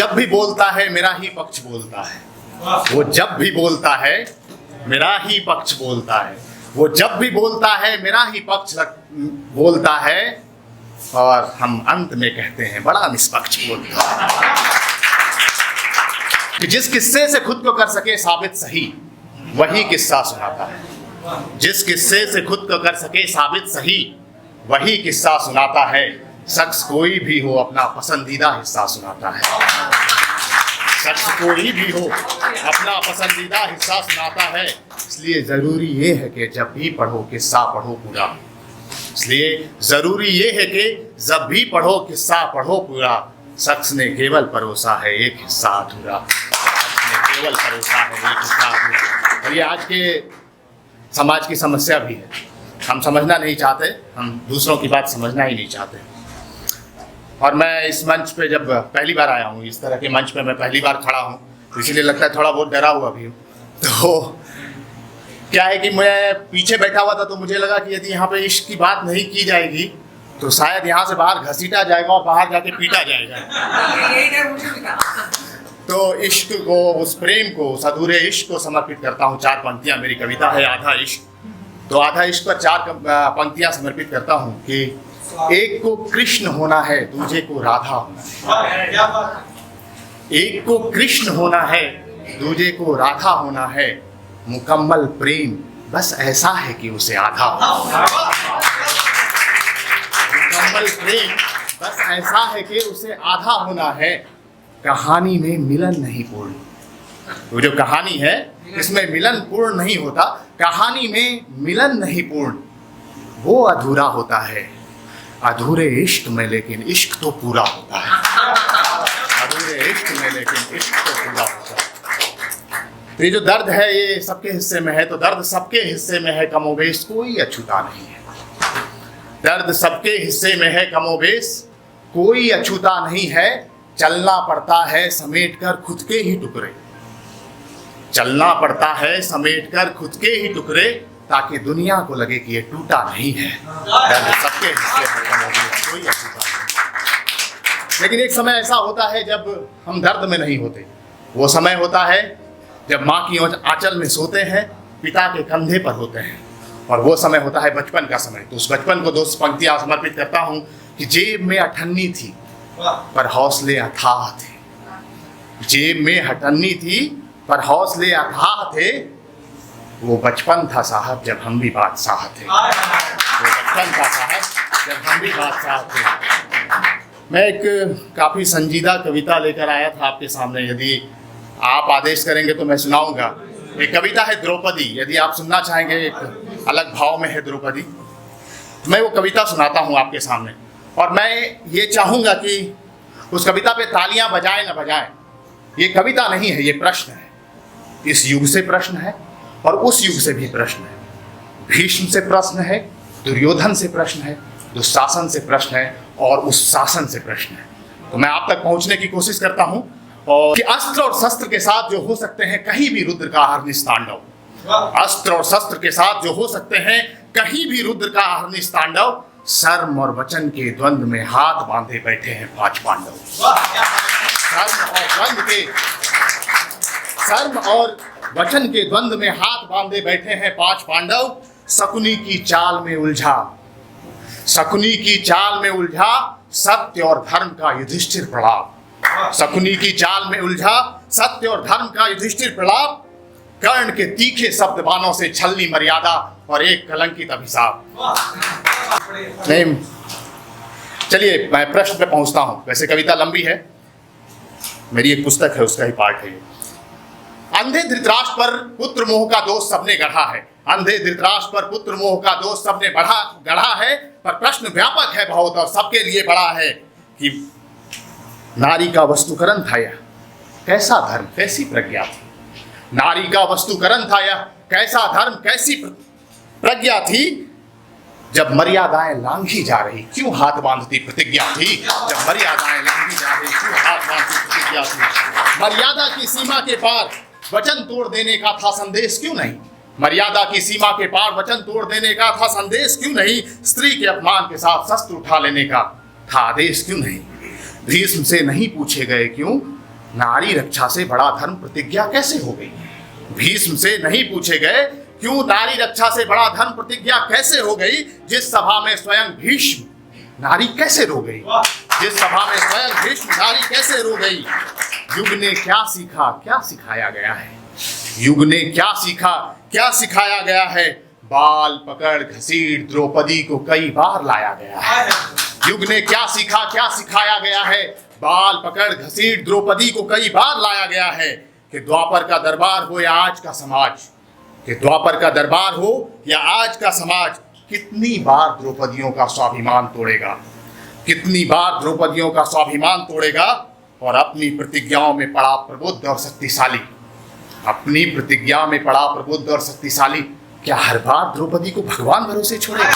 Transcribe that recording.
जब भी बोलता है मेरा ही पक्ष बोलता है, वो जब भी बोलता है मेरा ही पक्ष बोलता है, वो जब भी बोलता है मेरा ही पक्ष बोलता है, और हम अंत में कहते हैं बड़ा निष्पक्ष बोलता है। कि जिस किस्से से खुद को कर सके साबित सही वही किस्सा सुनाता है, जिस किस्से से खुद को कर सके साबित सही वही किस्सा सुनाता है। शख्स कोई भी हो अपना पसंदीदा हिस्सा सुनाता है, शख्स कोई भी हो अपना पसंदीदा हिस्सा सुनाता है। इसलिए जरूरी ये है कि जब भी पढ़ो किस्सा पढ़ो पूरा, इसलिए जरूरी ये है कि जब भी पढ़ो किस्सा पढ़ो पूरा। शख्स ने केवल परोसा है एक हिस्सा अधूरा, केवल परोसा है एक हिस्सा अधूरा। और ये आज के समाज की समस्या भी है, हम समझना नहीं चाहते, हम दूसरों की बात समझना ही नहीं चाहते। और मैं इस मंच पे जब पहली बार आया हूँ, इस तरह के मंच पे मैं पहली बार खड़ा हूँ, तो इसीलिए लगता है थोड़ा बहुत डरा हुआ भी हूँ। तो क्या है कि मैं पीछे बैठा हुआ था, तो मुझे लगा कि यदि यहाँ पे इश्क की बात नहीं की जाएगी तो शायद यहाँ से बाहर घसीटा जाएगा और बाहर जाके पीटा जाएगा। तो इश्क को, उस प्रेम को, उस अधूरे इश्क को समर्पित करता हूँ। 4 पंक्तियाँ मेरी कविता है आधा इश्क। तो आधा इश्क पर 4 पंक्तियाँ समर्पित करता हूँ कि एक को कृष्ण होना है, दूसरे को राधा होना है। एक को कृष्ण होना है, दूसरे को राधा होना है। मुकम्मल प्रेम बस ऐसा है कि उसे आधा होना है। मुकम्मल प्रेम बस ऐसा है कि उसे आधा होना है। कहानी में मिलन नहीं पूर्ण, वो जो कहानी है इसमें मिलन पूर्ण नहीं होता। कहानी में मिलन नहीं पूर्ण, वो अधूरा होता है। अधूरे इश्क में लेकिन इश्क तो पूरा होता है, अधूरे इश्क में लेकिन इश्क तो पूरा होता है। तो ये जो दर्द है ये सबके हिस्से में है, तो दर्द सबके हिस्से में है, कमोबेश कोई अछूता नहीं है। दर्द सबके हिस्से में है, कमोबेश कोई अछूता नहीं है। चलना पड़ता है समेट कर खुद के ही टुकड़े, चलना पड़ता है समेट कर खुद के ही टुकड़े, ताकि दुनिया को लगे कि ये टूटा नहीं है। दर्द सबके हिस्से में कमोबेश कोई अछूता नहीं। लेकिन एक समय ऐसा होता है जब हम दर्द में नहीं होते। वो समय होता है जब माँ की आंचल में सोते हैं, पिता के कंधे पर होते हैं, और वो समय होता है बचपन का समय। तो उस बचपन को 2 पंक्तियाँ समर्पित करता हूँ कि जेब में अठन्नी थी पर हौसले अथाह थे, जेब में हटन्नी थी पर हौसले अथाह थे। वो बचपन था साहब जब हम भी बादशाह थे, वो बचपन था साहब जब हम भी बादशाह थे। मैं एक काफ़ी संजीदा कविता लेकर आया था आपके सामने, यदि आप आदेश करेंगे तो मैं सुनाऊंगा। एक कविता है द्रौपदी, यदि आप सुनना चाहेंगे, एक अलग भाव में है द्रौपदी। मैं वो कविता सुनाता हूँ आपके सामने, और मैं ये चाहूँगा कि उस कविता पे तालियां बजाएं न बजाएं, ये कविता नहीं है, ये प्रश्न है। इस युग से प्रश्न है और उस युग से भी प्रश्न है। भीष्म से प्रश्न है, दुर्योधन से प्रश्न है, दुशासन से प्रश्न है, और उस शासन से प्रश्न है। तो मैं आप तक पहुंचने की कोशिश करता हूं, और कि अस्त्र और शस्त्र के साथ जो हो सकते हैं कहीं भी रुद्र का अहर्निश तांडव, अस्त्र और शस्त्र के साथ जो हो सकते हैं कहीं भी रुद्र का अहर्निश तांडव। शर्म और वचन के द्वंद्व में हाथ बांधे बैठे हैं 5 पांडव। शर्म और वचन के द्वंद्व में हाथ बांधे बैठे हैं 5 पांडव। शकुनी की चाल में उलझा, शकुनी की चाल में उलझा, सत्य और धर्म का युधिष्ठिर प्रलाप। शकुनी की चाल में उलझा, सत्य और धर्म का युधिष्ठिर प्रलाप। कर्ण के तीखे शब्द बाणों से छलनी मर्यादा, और एक कलंकित अभिशाप। नहीं, चलिए मैं प्रश्न पे पहुंचता हूं। वैसे कविता लंबी है, मेरी एक पुस्तक है उसका ही पार्ट है ये। अंधे धृतराष्ट्र पर पुत्र मोह का दोष सबने गढ़ा है, अंधे धृतराष्ट्र पर पुत्र मोह का दोष सबने गढ़ा है। पर प्रश्न व्यापक है बहुत और सबके लिए बड़ा है कि नारी का वस्तुकरण था यह कैसा धर्म कैसी प्रज्ञा थी। नारी का वस्तुकरण था यह कैसा धर्म कैसी प्रज्ञा थी। जब मर्यादाएं लांघी जा रही क्यों हाथ बांधती प्रतिज्ञा थी। जब मर्यादाएं लांघी जा रही क्यों हाथ बांधती प्रतिज्ञा थी। मर्यादा की सीमा के पार वचन तोड़ देने का था संदेश क्यों नहीं। मर्यादा की सीमा के पार वचन तोड़ देने का था संदेश क्यों नहीं। स्त्री के अपमान के साथ शस्त्र उठा लेने का था आदेश क्यों नहीं। भीष्म से नहीं पूछे गए क्यों, नारी रक्षा से बड़ा धर्म प्रतिज्ञा कैसे हो गई? भीष्म से नहीं पूछे गए क्यों नारी रक्षा से बड़ा धर्म प्रतिज्ञा कैसे हो गई? जिस सभा में स्वयं भीष्म नारी कैसे रो गई? जिस सभा में स्वयं भीष्म नारी कैसे रो गई? युग ने क्या सीखा, क्या सिखाया गया है? युग ने क्या सीखा, क्या सिखाया गया है? बाल पकड़ घसीट द्रौपदी को कई बार लाया गया है। युग ने क्या सीखा, क्या सिखाया गया है? बाल पकड़ घसीट द्रौपदी को कई बार लाया गया है। कि द्वापर का दरबार हो या आज का समाज, कि द्वापर का दरबार हो या आज का समाज, कितनी बार द्रौपदियों का स्वाभिमान तोड़ेगा, कितनी बार द्रौपदियों का स्वाभिमान तोड़ेगा और अपनी प्रतिज्ञाओं में पड़ा प्रबुद्ध और शक्तिशाली, अपनी प्रतिज्ञा में पड़ा प्रबुद्ध और शक्तिशाली क्या हर बार द्रौपदी को भगवान भरोसे छोड़ेगा?